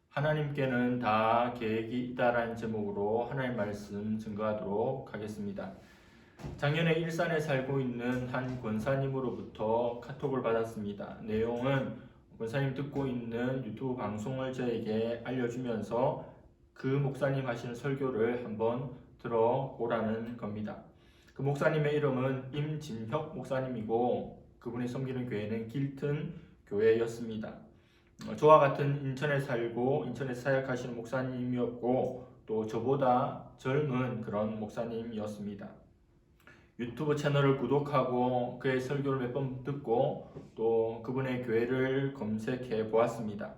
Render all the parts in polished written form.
하나님께는 다 계획이 있다라는 제목으로 하나님 말씀 증거하도록 하겠습니다. 작년에 일산에 살고 있는 한 권사님으로부터 카톡을 받았습니다. 내용은 권사님 듣고 있는 유튜브 방송을 저에게 알려주면서 그 목사님 하시는 설교를 한번 들어보라는 겁니다. 그 목사님의 이름은 임진혁 목사님이고 그분이 섬기는 교회는 길튼 교회였습니다. 저와 같은 인천에 살고 인천에 사역하시는 목사님이었고 또 저보다 젊은 그런 목사님이었습니다. 유튜브 채널을 구독하고 그의 설교를 몇 번 듣고 또 그분의 교회를 검색해 보았습니다.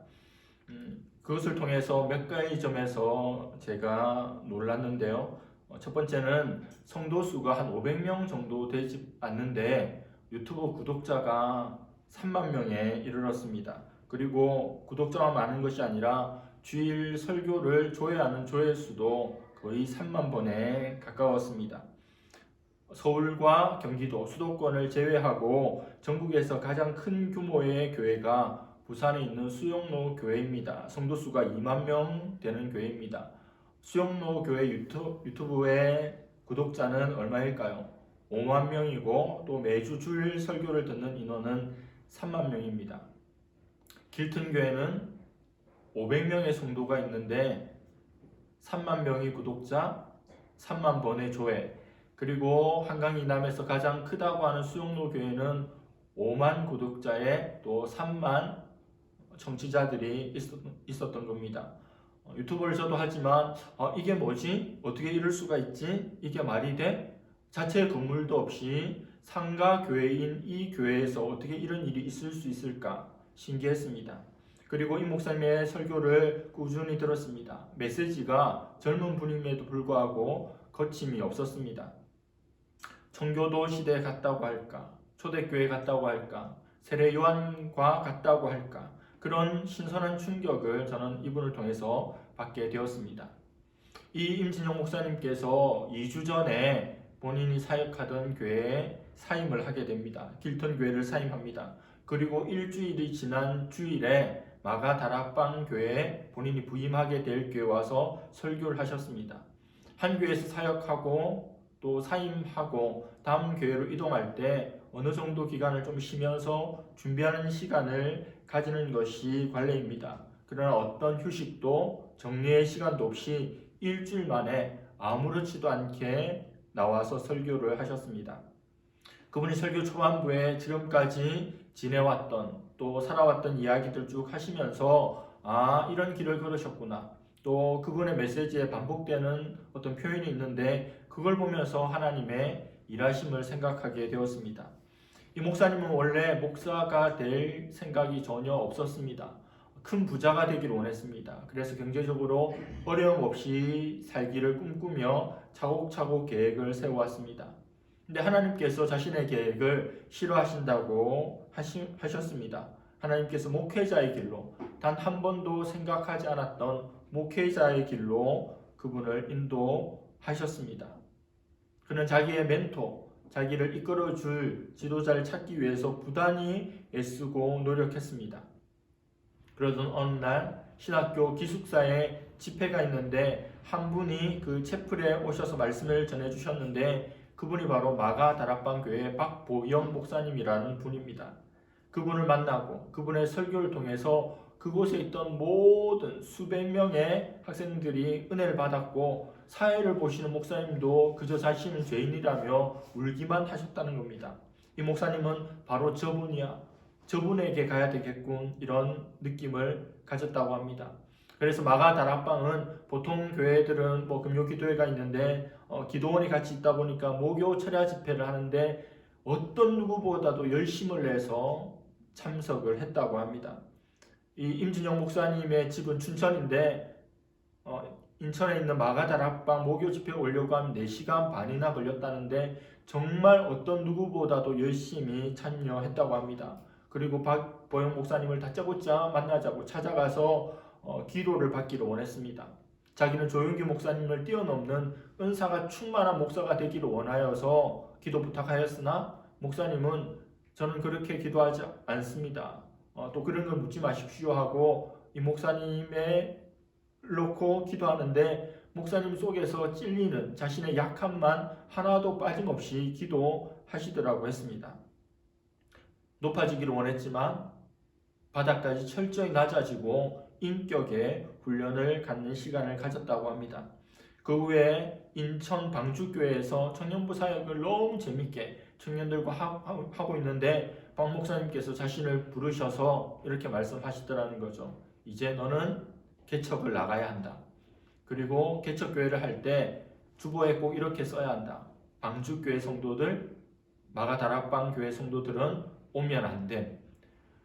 그것을 통해서 몇 가지 점에서 제가 놀랐는데요. 첫 번째는 성도 수가 한 500명 정도 되지 않는데 유튜브 구독자가 3만 명에 이르렀습니다. 그리고 구독자가 많은 것이 아니라 주일 설교를 조회하는 조회수도 거의 3만 번에 가까웠습니다. 서울과 경기도 수도권을 제외하고 전국에서 가장 큰 규모의 교회가 부산에 있는 수영로 교회입니다. 성도수가 2만 명 되는 교회입니다. 수영로 교회 유튜브의 구독자는 얼마일까요? 5만 명이고 또 매주 주일 설교를 듣는 인원은 3만 명입니다. 길튼 교회는 500명의 성도가 있는데 3만 명의 구독자, 3만 번의 조회, 그리고 한강 이남에서 가장 크다고 하는 수영로 교회는 5만 구독자에 또 3만 청취자들이 있었던 겁니다. 유튜브를 저도 하지만 이게 뭐지? 어떻게 이럴 수가 있지? 이게 말이 돼? 자체 건물도 없이 상가 교회인 이 교회에서 어떻게 이런 일이 있을 수 있을까? 신기했습니다. 그리고 이 목사님의 설교를 꾸준히 들었습니다. 메시지가 젊은 분임에도 불구하고 거침이 없었습니다. 청교도 시대에 갔다고 할까? 초대교회 갔다고 할까? 세례 요한과 같다고 할까? 그런 신선한 충격을 저는 이분을 통해서 받게 되었습니다. 이 임진영 목사님께서 2주 전에 본인이 사역하던 교회에 사임을 하게 됩니다. 길턴 교회를 사임합니다. 그리고 일주일이 지난 주일에 마가 다락방 교회에 본인이 부임하게 될 교회에 와서 설교를 하셨습니다. 한 교회에서 사역하고 또 사임하고 다음 교회로 이동할 때 어느 정도 기간을 좀 쉬면서 준비하는 시간을 가지는 것이 관례입니다. 그러나 어떤 휴식도 정리의 시간도 없이 일주일 만에 아무렇지도 않게 나와서 설교를 하셨습니다. 그분이 설교 초반부에 지금까지 지내왔던 또 살아왔던 이야기들 쭉 하시면서 이런 길을 걸으셨구나. 또 그분의 메시지에 반복되는 어떤 표현이 있는데 그걸 보면서 하나님의 일하심을 생각하게 되었습니다. 이 목사님은 원래 목사가 될 생각이 전혀 없었습니다. 큰 부자가 되기를 원했습니다. 그래서 경제적으로 어려움 없이 살기를 꿈꾸며 차곡차곡 계획을 세워왔습니다. 근데 하나님께서 자신의 계획을 싫어하신다고 하셨습니다. 하나님께서 목회자의 길로 단 한 번도 생각하지 않았던 목회자의 길로 그분을 인도하셨습니다. 그는 자기의 멘토, 자기를 이끌어줄 지도자를 찾기 위해서 부단히 애쓰고 노력했습니다. 그러던 어느 날 신학교 기숙사에 집회가 있는데 한 분이 그 채플에 오셔서 말씀을 전해주셨는데 그분이 바로 마가 다락방 교회 박보영 목사님이라는 분입니다. 그분을 만나고 그분의 설교를 통해서 그곳에 있던 모든 수백 명의 학생들이 은혜를 받았고 사회를 보시는 목사님도 그저 자신은 죄인이라며 울기만 하셨다는 겁니다. 이 목사님은 바로 저분이야. 저분에게 가야 되겠군 이런 느낌을 가졌다고 합니다. 그래서 마가 다락방은 보통 교회들은 금요 기도회가 있는데 기도원이 같이 있다 보니까 목요 철야 집회를 하는데 어떤 누구보다도 열심을 내서 참석을 했다고 합니다. 이 임진영 목사님의 집은 춘천인데 인천에 있는 마가 다락방 목요 집회에 오려고 하면 4시간 반이나 걸렸다는데 정말 어떤 누구보다도 열심히 참여했다고 합니다. 그리고 박보영 목사님을 다짜고짜 만나자고 찾아가서 기도를 받기를 원했습니다. 자기는 조용기 목사님을 뛰어넘는 은사가 충만한 목사가 되기를 원하여서 기도 부탁하였으나 목사님은 저는 그렇게 기도하지 않습니다. 또 그런 걸 묻지 마십시오 하고 이 목사님에 놓고 기도하는데 목사님 속에서 찔리는 자신의 약함만 하나도 빠짐없이 기도하시더라고 했습니다. 높아지기를 원했지만 바닥까지 철저히 낮아지고 인격의 훈련을 갖는 시간을 가졌다고 합니다. 그 후에 인천 방주교회에서 청년부 사역을 너무 재밌게 청년들과 하고 있는데 박 목사님께서 자신을 부르셔서 이렇게 말씀하시더라는 거죠. 이제 너는 개척을 나가야 한다. 그리고 개척교회를 할 때 주보에 꼭 이렇게 써야 한다. 방주교회 성도들, 마가다락방 교회 성도들은 오면 안 돼.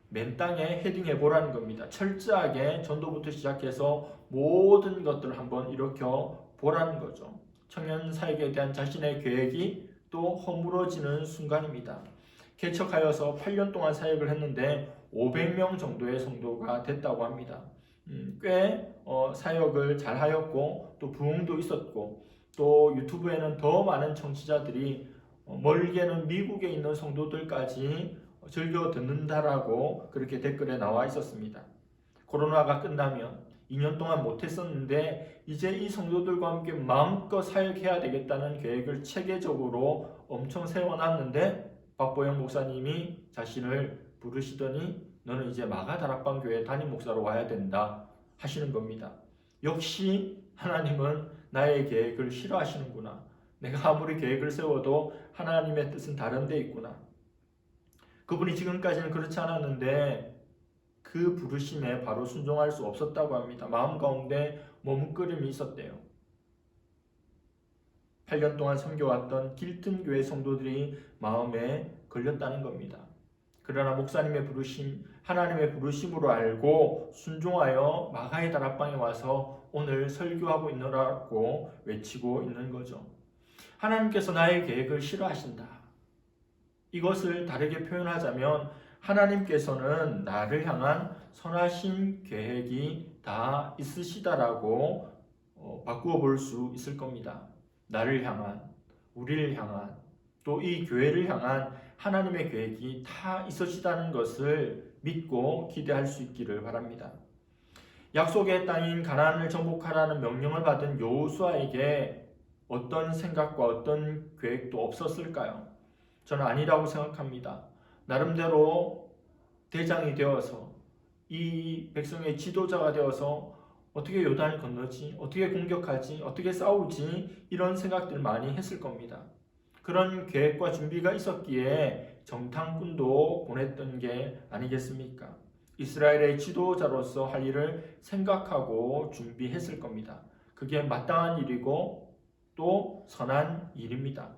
맨 땅에 헤딩해 보라는 겁니다. 철저하게 전도부터 시작해서 모든 것들을 한번 일으켜 보라는 거죠. 청년 사역에 대한 자신의 계획이 또 허물어지는 순간입니다. 개척하여서 8년 동안 사역을 했는데 500명 정도의 성도가 됐다고 합니다. 꽤 사역을 잘 하였고 또 부흥도 있었고 또 유튜브에는 더 많은 청취자들이 멀게는 미국에 있는 성도들까지 즐겨 듣는다라고 그렇게 댓글에 나와 있었습니다. 코로나가 끝나면 2년 동안 못했었는데 이제 이 성도들과 함께 마음껏 사역해야 되겠다는 계획을 체계적으로 엄청 세워놨는데 박보영 목사님이 자신을 부르시더니 너는 이제 마가다락방 교회 담임 목사로 와야 된다 하시는 겁니다. 역시 하나님은 나의 계획을 싫어하시는구나. 내가 아무리 계획을 세워도 하나님의 뜻은 다른 데 있구나. 그분이 지금까지는 그렇지 않았는데 그 부르심에 바로 순종할 수 없었다고 합니다. 마음 가운데 머뭇거림이 있었대요. 8년 동안 섬겨왔던 길튼 교회 성도들이 마음에 걸렸다는 겁니다. 그러나 목사님의 부르심, 하나님의 부르심으로 알고 순종하여 마가의 다락방에 와서 오늘 설교하고 있노라고 외치고 있는 거죠. 하나님께서 나의 계획을 싫어하신다. 이것을 다르게 표현하자면 하나님께서는 나를 향한 선하신 계획이 다 있으시다라고 바꾸어 볼 수 있을 겁니다. 나를 향한, 우리를 향한, 또 이 교회를 향한 하나님의 계획이 다 있으시다는 것을 믿고 기대할 수 있기를 바랍니다. 약속의 땅인 가나안을 정복하라는 명령을 받은 여호수아에게 어떤 생각과 어떤 계획도 없었을까요? 저는 아니라고 생각합니다. 나름대로 대장이 되어서 이 백성의 지도자가 되어서 어떻게 요단을 건너지? 어떻게 공격하지? 어떻게 싸우지? 이런 생각들 많이 했을 겁니다. 그런 계획과 준비가 있었기에 정탐꾼도 보냈던 게 아니겠습니까? 이스라엘의 지도자로서 할 일을 생각하고 준비했을 겁니다. 그게 마땅한 일이고 또 선한 일입니다.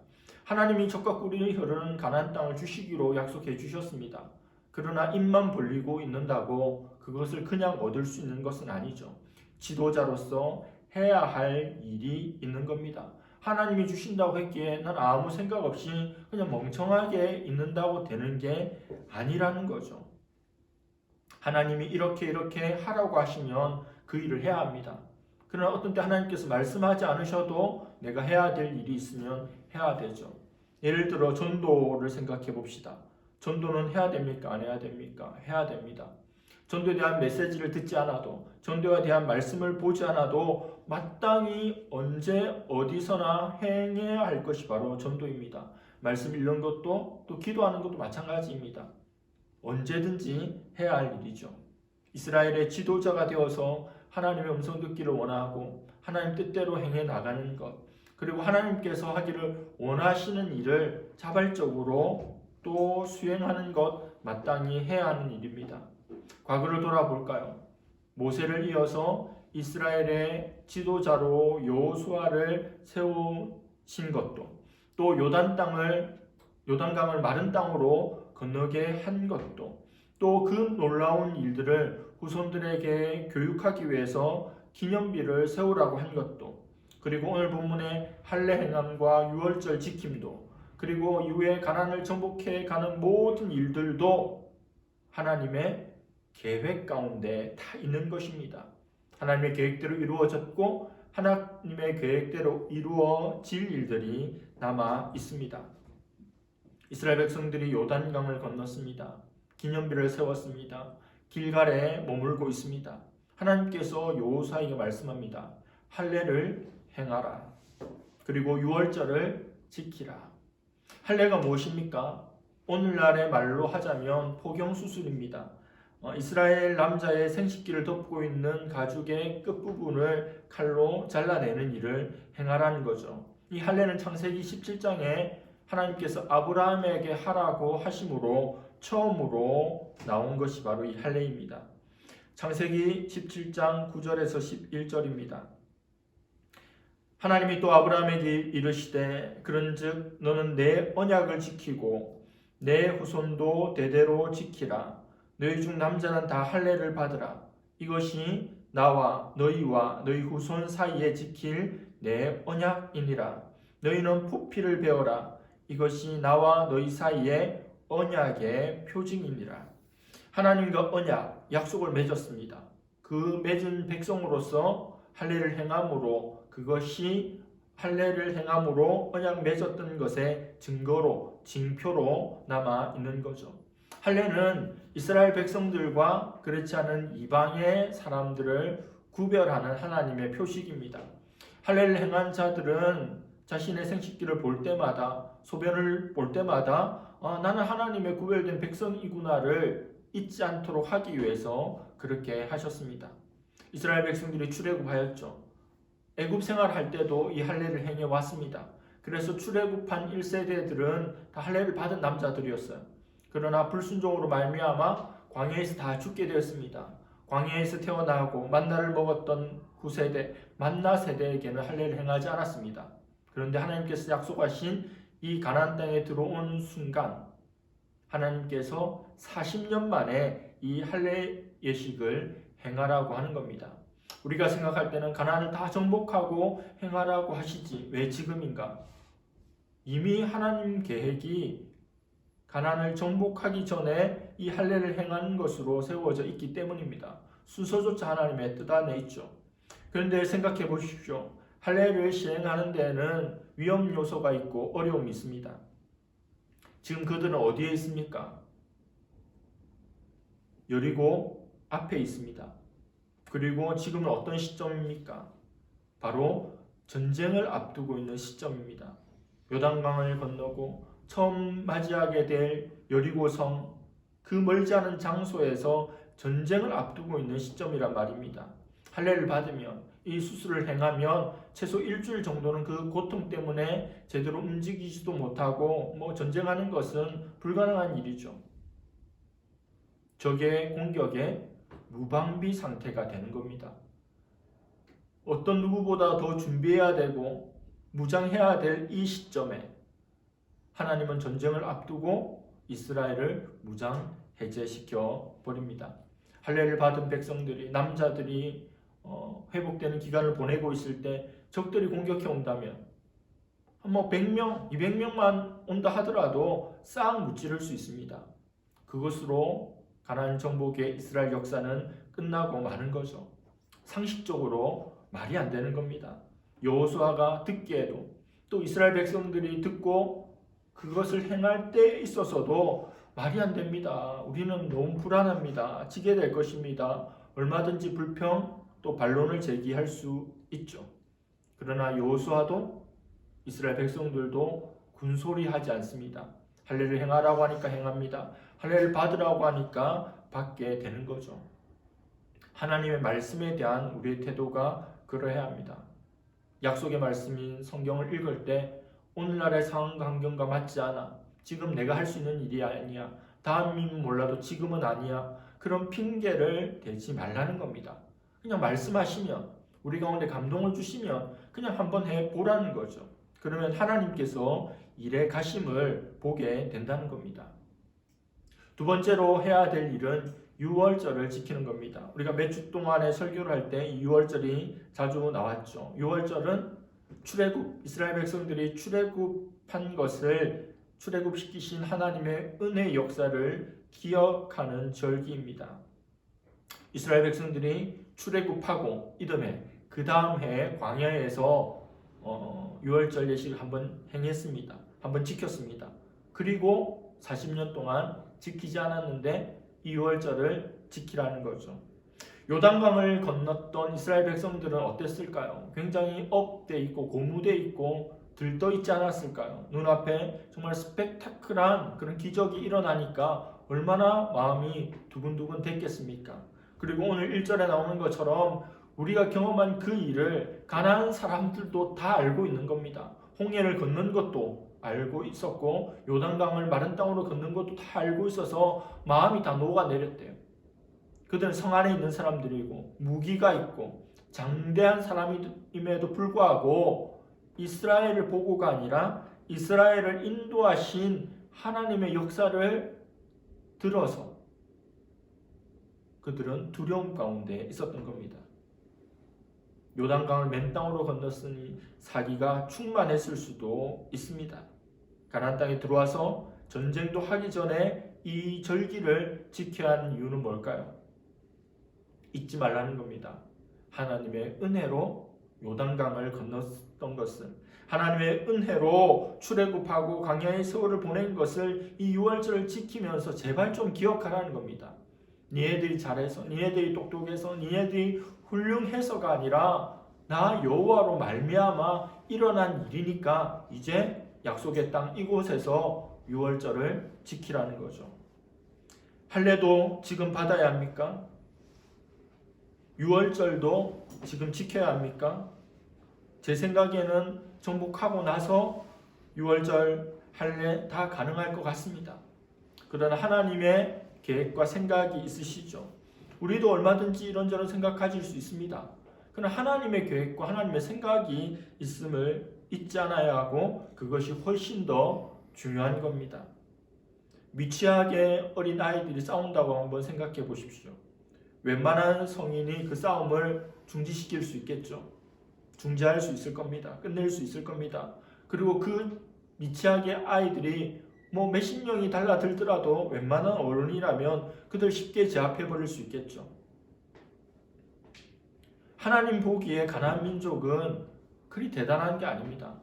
하나님이 젖과 꿀이 흐르는 가나안 땅을 주시기로 약속해 주셨습니다. 그러나 입만 벌리고 있는다고 그것을 그냥 얻을 수 있는 것은 아니죠. 지도자로서 해야 할 일이 있는 겁니다. 하나님이 주신다고 했기에 난 아무 생각 없이 그냥 멍청하게 있는다고 되는 게 아니라는 거죠. 하나님이 이렇게 하라고 하시면 그 일을 해야 합니다. 그러나 어떤 때 하나님께서 말씀하지 않으셔도 내가 해야 될 일이 있으면 해야 되죠. 예를 들어 전도를 생각해 봅시다. 전도는 해야 됩니까? 안 해야 됩니까? 해야 됩니다. 전도에 대한 메시지를 듣지 않아도, 전도에 대한 말씀을 보지 않아도 마땅히 언제 어디서나 행해야 할 것이 바로 전도입니다. 말씀 읽는 것도 또 기도하는 것도 마찬가지입니다. 언제든지 해야 할 일이죠. 이스라엘의 지도자가 되어서 하나님의 음성 듣기를 원하고 하나님 뜻대로 행해 나가는 것, 그리고 하나님께서 하기를 원하시는 일을 자발적으로 또 수행하는 것 마땅히 해야 하는 일입니다. 과거를 돌아볼까요? 모세를 이어서 이스라엘의 지도자로 여호수아를 세우신 것도, 또 요단강을 마른 땅으로 건너게 한 것도, 또 그 놀라운 일들을 후손들에게 교육하기 위해서 기념비를 세우라고 한 것도, 그리고 오늘 본문의 할례 행함과 유월절 지킴도, 그리고 이후에 가나안을 정복해 가는 모든 일들도 하나님의 계획 가운데 다 있는 것입니다. 하나님의 계획대로 이루어졌고 하나님의 계획대로 이루어질 일들이 남아 있습니다. 이스라엘 백성들이 요단강을 건넜습니다. 기념비를 세웠습니다. 길갈에 머물고 있습니다. 하나님께서 여호수아에게 말씀합니다. 할례를 행하라. 그리고 유월절을 지키라. 할례가 무엇입니까? 오늘날의 말로 하자면 포경수술입니다. 이스라엘 남자의 생식기를 덮고 있는 가죽의 끝부분을 칼로 잘라내는 일을 행하라는 거죠. 이 할례는 창세기 17장에 하나님께서 아브라함에게 하라고 하심으로 처음으로 나온 것이 바로 이 할례입니다. 창세기 17장 9절에서 11절입니다. 하나님이 또 아브라함에게 이르시되 그런즉 너는 내 언약을 지키고 내 후손도 대대로 지키라. 너희 중 남자는 다 할례를 받으라. 이것이 나와 너희와 너희 후손 사이에 지킬 내 언약이니라. 너희는 부피를 베어라. 이것이 나와 너희 사이에 언약의 표징이니라. 하나님과 언약, 약속을 맺었습니다. 그 맺은 백성으로서 할례를 행함으로 그것이 할례를 행함으로 언약 맺었던 것의 증거로 징표로 남아 있는 거죠. 할례는 이스라엘 백성들과 그렇지 않은 이방의 사람들을 구별하는 하나님의 표식입니다. 할례를 행한 자들은 자신의 생식기를 볼 때마다 소변을 볼 때마다 나는 하나님의 구별된 백성이구나를 잊지 않도록 하기 위해서 그렇게 하셨습니다. 이스라엘 백성들이 출애굽하였죠. 애굽 생활할 때도 이 할례를 행해 왔습니다. 그래서 출애굽한 1세대들은 다 할례를 받은 남자들이었어요. 그러나 불순종으로 말미암아 광야에서 다 죽게 되었습니다. 광야에서 태어나고 만나를 먹었던 후세대 만나 세대에게는 할례를 행하지 않았습니다. 그런데 하나님께서 약속하신 이 가나안 땅에 들어온 순간 하나님께서 40년 만에 이 할례 예식을 행하라고 하는 겁니다. 우리가 생각할 때는 가나안을 다 정복하고 행하라고 하시지 왜 지금인가? 이미 하나님 계획이 가나안을 정복하기 전에 이 할례를 행하는 것으로 세워져 있기 때문입니다. 순서조차 하나님의 뜻 안에 있죠. 그런데 생각해 보십시오. 할례를 시행하는 데에는 위험 요소가 있고 어려움이 있습니다. 지금 그들은 어디에 있습니까? 여리고 앞에 있습니다. 그리고 지금은 어떤 시점입니까? 바로 전쟁을 앞두고 있는 시점입니다. 요단강을 건너고 처음 맞이하게 될 여리고성 그 멀지 않은 장소에서 전쟁을 앞두고 있는 시점이란 말입니다. 할례를 받으면 이 수술을 행하면 최소 일주일 정도는 그 고통 때문에 제대로 움직이지도 못하고 전쟁하는 것은 불가능한 일이죠. 적의 공격에 무방비 상태가 되는 겁니다. 어떤 누구보다 더 준비해야 되고 무장해야 될 이 시점에 하나님은 전쟁을 앞두고 이스라엘을 무장 해제시켜 버립니다. 할례를 받은 백성들이 남자들이 회복되는 기간을 보내고 있을 때 적들이 공격해 온다면 100명, 200명만 온다 하더라도 싹 무찌를 수 있습니다. 그것으로 가나안 정복의 이스라엘 역사는 끝나고 마는 거죠. 상식적으로 말이 안 되는 겁니다. 여호수아가 듣기에도 또 이스라엘 백성들이 듣고 그것을 행할 때 있어서도 말이 안 됩니다. 우리는 너무 불안합니다. 지게 될 것입니다. 얼마든지 불평 또 반론을 제기할 수 있죠. 그러나 여호수아도 이스라엘 백성들도 군소리하지 않습니다. 할례를 행하라고 하니까 행합니다. 할례를 받으라고 하니까 받게 되는 거죠. 하나님의 말씀에 대한 우리의 태도가 그러해야 합니다. 약속의 말씀인 성경을 읽을 때 오늘날의 상황과 환경과 맞지 않아. 지금 내가 할 수 있는 일이 아니야. 다음이면 몰라도 지금은 아니야. 그런 핑계를 대지 말라는 겁니다. 그냥 말씀하시면 우리 가운데 감동을 주시면 그냥 한번 해보라는 거죠. 그러면 하나님께서 일의 가심을 보게 된다는 겁니다. 두 번째로 해야 될 일은 유월절을 지키는 겁니다. 우리가 몇 주 동안에 설교를 할 때 이 유월절이 자주 나왔죠. 유월절은 출애굽, 이스라엘 백성들이 출애굽한 것을 출애굽시키신 하나님의 은혜의 역사를 기억하는 절기입니다. 이스라엘 백성들이 출애굽하고 이듬해 그 다음 해 광야에서 유월절 예식을 한번 행했습니다. 한번 지켰습니다. 그리고 40년 동안 지키지 않았는데 이 유월절을 지키라는 거죠. 요단강을 건넜던 이스라엘 백성들은 어땠을까요? 굉장히 업돼 있고 고무돼 있고 들떠 있지 않았을까요? 눈앞에 정말 스펙타클한 그런 기적이 일어나니까 얼마나 마음이 두근두근 됐겠습니까? 그리고 오늘 1절에 나오는 것처럼 우리가 경험한 그 일을 가나안 사람들도 다 알고 있는 겁니다. 홍해를 건넌 것도 알고 있었고 요단강을 마른 땅으로 건넌 것도 다 알고 있어서 마음이 다 녹아내렸대요. 그들은 성 안에 있는 사람들이고 무기가 있고 장대한 사람임에도 불구하고 이스라엘을 보고가 아니라 이스라엘을 인도하신 하나님의 역사를 들어서 그들은 두려움 가운데 있었던 겁니다. 요단강을 맨 땅으로 건넜으니 사기가 충만했을 수도 있습니다. 가나안 땅에 들어와서 전쟁도 하기 전에 이 절기를 지켜야 하는 이유는 뭘까요? 잊지 말라는 겁니다. 하나님의 은혜로 요단강을 건넜던 것은, 하나님의 은혜로 출애굽하고 광야의 세월을 보낸 것을 이 유월절을 지키면서 제발 좀 기억하라는 겁니다. 니네들이 잘해서, 니네들이 똑똑해서, 니네들이 훌륭해서가 아니라 나 여호와로 말미암아 일어난 일이니까 이제 약속의 땅 이곳에서 유월절을 지키라는 거죠. 할례도 지금 받아야 합니까? 유월절도 지금 지켜야 합니까? 제 생각에는 정복하고 나서 유월절 할례 다 가능할 것 같습니다. 그러나 하나님의 계획과 생각이 있으시죠. 우리도 얼마든지 이런저런 생각 가질 수 있습니다. 그러나 하나님의 계획과 하나님의 생각이 있음을 잊지 않아야 하고 그것이 훨씬 더 중요한 겁니다. 미취학의 어린 아이들이 싸운다고 한번 생각해 보십시오. 웬만한 성인이 그 싸움을 중지시킬 수 있겠죠. 중지할 수 있을 겁니다. 끝낼 수 있을 겁니다. 그리고 그 미취학의 아이들이 몇십 명이 달라들더라도 웬만한 어른이라면 그들 쉽게 제압해버릴 수 있겠죠. 하나님 보기에 가나안 민족은 그리 대단한 게 아닙니다.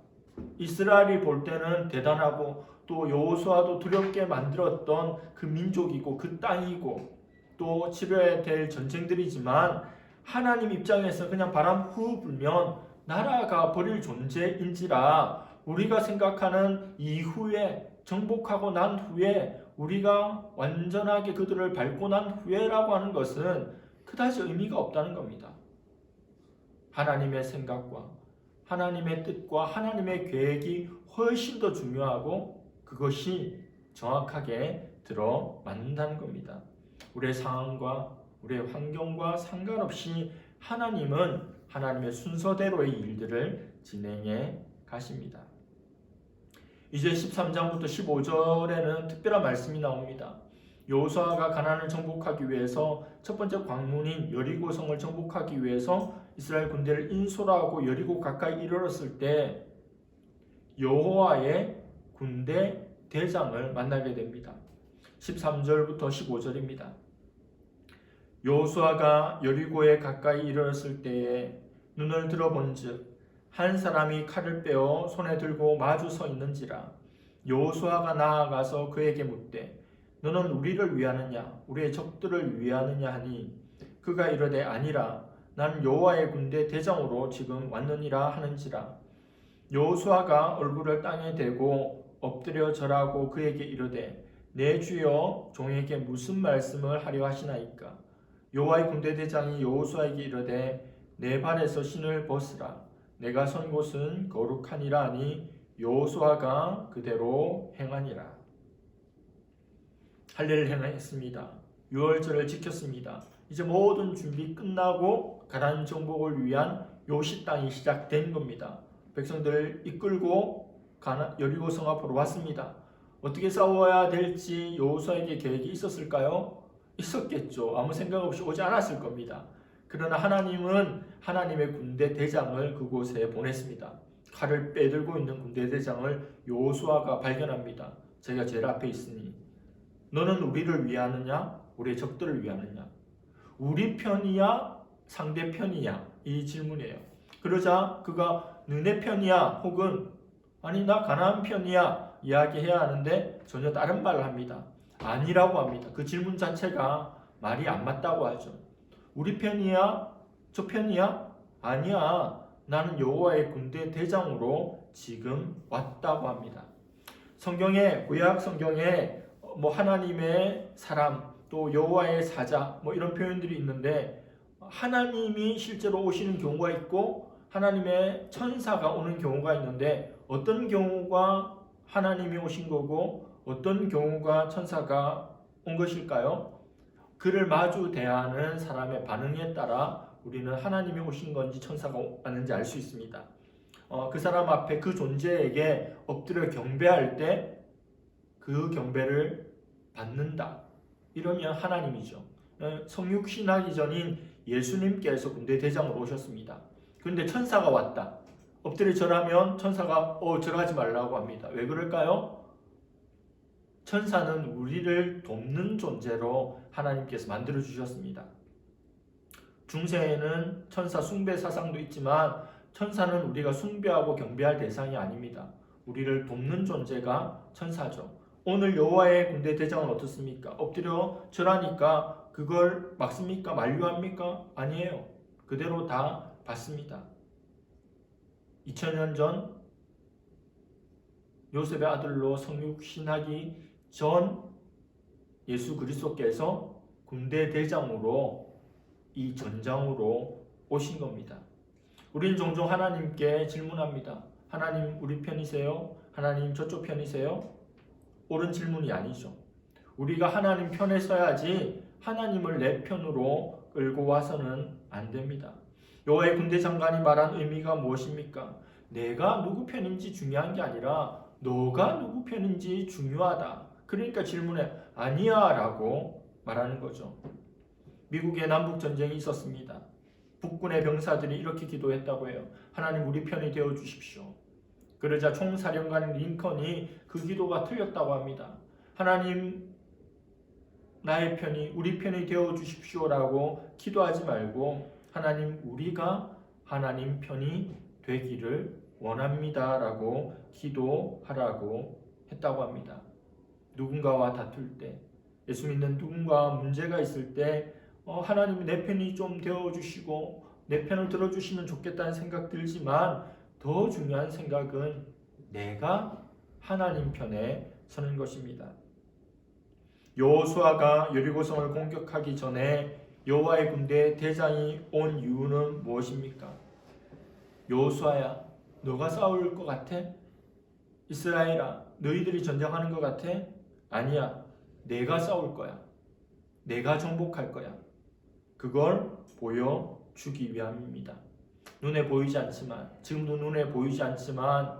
이스라엘이 볼 때는 대단하고 또 여호수아도 두렵게 만들었던 그 민족이고 그 땅이고 또 치러야 될 전쟁들이지만 하나님 입장에서 그냥 바람 후 불면 나라가 버릴 존재인지라 우리가 생각하는 이후에 정복하고 난 후에 우리가 완전하게 그들을 밟고 난 후에라고 하는 것은 그다지 의미가 없다는 겁니다. 하나님의 생각과 하나님의 뜻과 하나님의 계획이 훨씬 더 중요하고 그것이 정확하게 들어맞는다는 겁니다. 우리의 상황과 우리의 환경과 상관없이 하나님은 하나님의 순서대로의 일들을 진행해 가십니다. 이제 13장부터 15절에는 특별한 말씀이 나옵니다. 여호수아가 가나안을 정복하기 위해서 첫 번째 관문인 여리고성을 정복하기 위해서 이스라엘 군대를 인솔하고 여리고 가까이 이르렀을 때 여호와의 군대 대장을 만나게 됩니다. 13절부터 15절입니다. 여호수아가 여리고에 가까이 이르렀을 때에 눈을 들어본즉 한 사람이 칼을 빼어 손에 들고 마주 서 있는지라. 여호수아가 나아가서 그에게 묻되 너는 우리를 위하느냐 우리의 적들을 위하느냐 하니 그가 이르되 아니라 난 여호와의 군대 대장으로 지금 왔느니라 하는지라. 여호수아가 얼굴을 땅에 대고 엎드려 절하고 그에게 이르되 내 주여 종에게 무슨 말씀을 하려 하시나이까. 여호와의 군대 대장이 여호수아에게 이르되 내 발에서 신을 벗으라. 내가 선 곳은 거룩하니라 하니 여호수아가 그대로 행하니라. 할례를 행했습니다. 유월절을 지켰습니다. 이제 모든 준비 끝나고 가나안 정복을 위한 요시 땅이 시작된 겁니다. 백성들을 이끌고 여리고성 앞으로 왔습니다. 어떻게 싸워야 될지 여호수아에게 계획이 있었을까요? 있었겠죠. 아무 생각 없이 오지 않았을 겁니다. 그러나 하나님은 하나님의 군대 대장을 그곳에 보냈습니다. 칼을 빼들고 있는 군대 대장을 여호수아가 발견합니다. 제가 제일 앞에 있으니 너는 우리를 위하느냐 우리의 적들을 위하느냐 우리 편이야 상대 편이야 이 질문이에요. 그러자 그가 너네 편이야 혹은 아니 나 가나안 편이야 이야기해야 하는데 전혀 다른 말을 합니다. 아니라고 합니다. 그 질문 자체가 말이 안 맞다고 하죠. 우리 편이야? 저 편이야? 아니야. 나는 여호와의 군대 대장으로 지금 왔다고 합니다. 성경에, 구약 성경에 하나님의 사람, 또 여호와의 사자 이런 표현들이 있는데, 하나님이 실제로 오시는 경우가 있고 하나님의 천사가 오는 경우가 있는데, 어떤 경우가 하나님이 오신 거고 어떤 경우가 천사가 온 것일까요? 그를 마주 대하는 사람의 반응에 따라 우리는 하나님이 오신 건지 천사가 왔는지 알 수 있습니다. 그 사람 앞에 그 존재에게 엎드려 경배할 때 그 경배를 받는다. 이러면 하나님이죠. 성육신하기 전인 예수님께서 군대 대장으로 오셨습니다. 그런데 천사가 왔다. 엎드려 절하면 천사가 절하지 말라고 합니다. 왜 그럴까요? 천사는 우리를 돕는 존재로 하나님께서 만들어 주셨습니다. 중세에는 천사 숭배 사상도 있지만 천사는 우리가 숭배하고 경배할 대상이 아닙니다. 우리를 돕는 존재가 천사죠. 오늘 여호와의 군대 대장은 어떻습니까? 엎드려 절하니까 그걸 막습니까? 만류합니까? 아니에요. 그대로 다 받습니다. 2000년 전 요셉의 아들로 성육신하기 전 예수 그리스도께서 군대 대장으로 이 전장으로 오신 겁니다. 우리는 종종 하나님께 질문합니다. 하나님 우리 편이세요? 하나님 저쪽 편이세요? 옳은 질문이 아니죠. 우리가 하나님 편에 서야지 하나님을 내 편으로 끌고 와서는 안 됩니다. 여호와의 군대 장관이 말한 의미가 무엇입니까? 내가 누구 편인지 중요한 게 아니라 너가 누구 편인지 중요하다. 그러니까 질문에 아니야 라고 말하는 거죠. 미국에 남북전쟁이 있었습니다. 북군의 병사들이 이렇게 기도했다고 해요. 하나님 우리 편이 되어 주십시오. 그러자 총사령관 링컨이 그 기도가 틀렸다고 합니다. 하나님 나의 편이 우리 편이 되어 주십시오라고 기도하지 말고 하나님 우리가 하나님 편이 되기를 원합니다라고 기도하라고 했다고 합니다. 누군가와 다툴 때, 예수 믿는 누군가와 문제가 있을 때 하나님이 내 편이 좀 되어주시고 내 편을 들어주시면 좋겠다는 생각 들지만 더 중요한 생각은 내가 하나님 편에 서는 것입니다. 여호수아가 여리고성을 공격하기 전에 여호와의 군대 대장이 온 이유는 무엇입니까? 여호수아야, 너가 싸울 것 같아? 이스라엘아, 너희들이 전쟁하는 것 같아? 아니야, 내가 싸울 거야. 내가 정복할 거야. 그걸 보여주기 위함입니다. 눈에 보이지 않지만, 지금도 눈에 보이지 않지만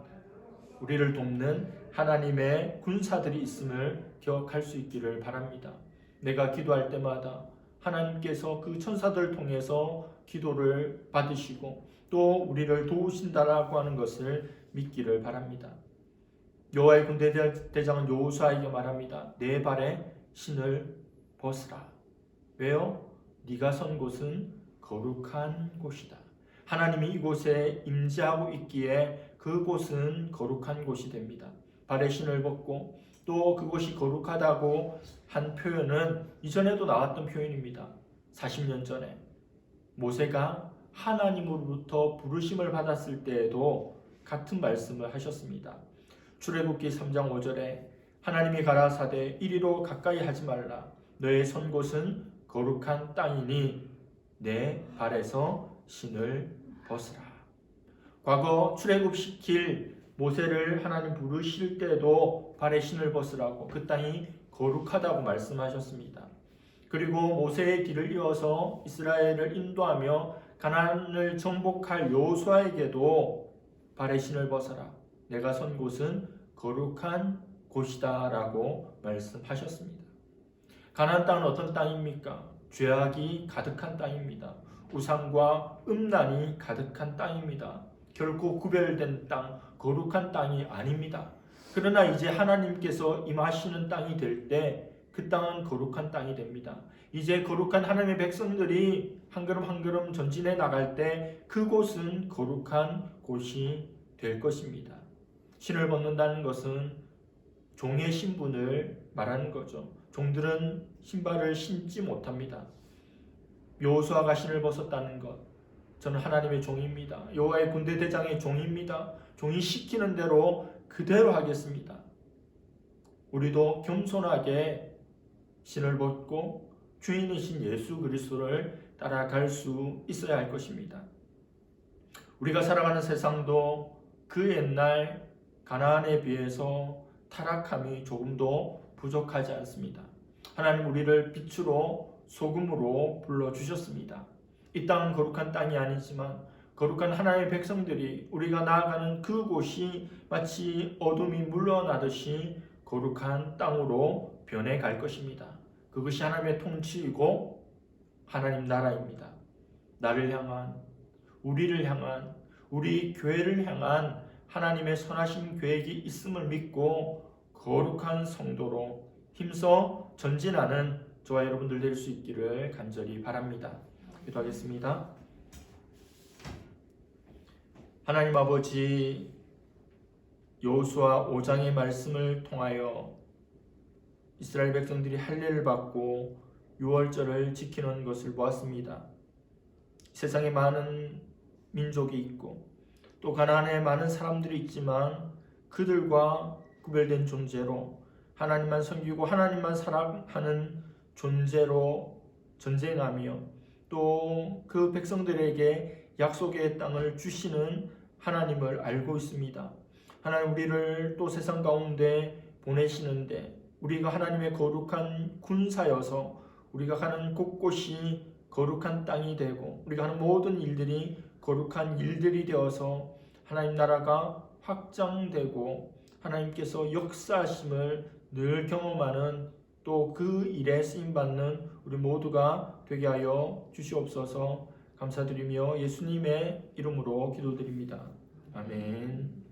우리를 돕는 하나님의 군사들이 있음을 기억할 수 있기를 바랍니다. 내가 기도할 때마다 하나님께서 그 천사들을 통해서 기도를 받으시고 또 우리를 도우신다라고 하는 것을 믿기를 바랍니다. 여호와의 군대 대장은 여호수아에게 말합니다. 내 발에 신을 벗으라. 왜요? 네가 선 곳은 거룩한 곳이다. 하나님이 이곳에 임재하고 있기에 그곳은 거룩한 곳이 됩니다. 발에 신을 벗고 또 그곳이 거룩하다고 한 표현은 이전에도 나왔던 표현입니다. 40년 전에 모세가 하나님으로부터 부르심을 받았을 때에도 같은 말씀을 하셨습니다. 출애굽기 3장 5절에 하나님이 가라사대 이리로 가까이 하지 말라. 너의 선 곳은 거룩한 땅이니 내 발에서 신을 벗으라. 과거 출애굽시킬 모세를 하나님 부르실 때도 발에 신을 벗으라고 그 땅이 거룩하다고 말씀하셨습니다. 그리고 모세의 길을 이어서 이스라엘을 인도하며 가나안을 정복할 여호수아에게도 발에 신을 벗어라. 내가 선 곳은 거룩한 곳이다 라고 말씀하셨습니다. 가나안 땅은 어떤 땅입니까? 죄악이 가득한 땅입니다. 우상과 음란이 가득한 땅입니다. 결코 구별된 땅, 거룩한 땅이 아닙니다. 그러나 이제 하나님께서 임하시는 땅이 될 때 그 땅은 거룩한 땅이 됩니다. 이제 거룩한 하나님의 백성들이 한 걸음 한 걸음 전진해 나갈 때 그곳은 거룩한 곳이 될 것입니다. 신을 벗는다는 것은 종의 신분을 말하는 거죠. 종들은 신발을 신지 못합니다. 여호수아가 신을 벗었다는 것, 저는 하나님의 종입니다. 여호와의 군대 대장의 종입니다. 종이 시키는 대로 그대로 하겠습니다. 우리도 겸손하게 신을 벗고 주인이신 예수 그리스도를 따라갈 수 있어야 할 것입니다. 우리가 살아가는 세상도 그 옛날 가나안에 비해서 타락함이 조금도 부족하지 않습니다. 하나님 우리를 빛으로 소금으로 불러주셨습니다. 이 땅은 거룩한 땅이 아니지만 거룩한 하나님의 백성들이 우리가 나아가는 그곳이 마치 어둠이 물러나듯이 거룩한 땅으로 변해갈 것입니다. 그것이 하나님의 통치이고 하나님 나라입니다. 나를 향한, 우리를 향한, 우리 교회를 향한 하나님의 선하신 계획이 있음을 믿고 거룩한 성도로 힘써 전진하는 저와 여러분들 될 수 있기를 간절히 바랍니다. 기도하겠습니다. 하나님 아버지, 여호수아 5장의 말씀을 통하여 이스라엘 백성들이 할례를 받고 유월절을 지키는 것을 보았습니다. 세상에 많은 민족이 있고 또 가나안에 많은 사람들이 있지만 그들과 구별된 존재로 하나님만 섬기고 하나님만 사랑하는 존재로 전쟁하며 또 그 백성들에게 약속의 땅을 주시는 하나님을 알고 있습니다. 하나님 우리를 또 세상 가운데 보내시는데 우리가 하나님의 거룩한 군사여서 우리가 가는 곳곳이 거룩한 땅이 되고 우리가 하는 모든 일들이 거룩한 일들이 되어서 하나님 나라가 확장되고 하나님께서 역사하심을 늘 경험하는 또 그 일에 쓰임받는 우리 모두가 되게 하여 주시옵소서. 감사드리며 예수님의 이름으로 기도드립니다. 아멘.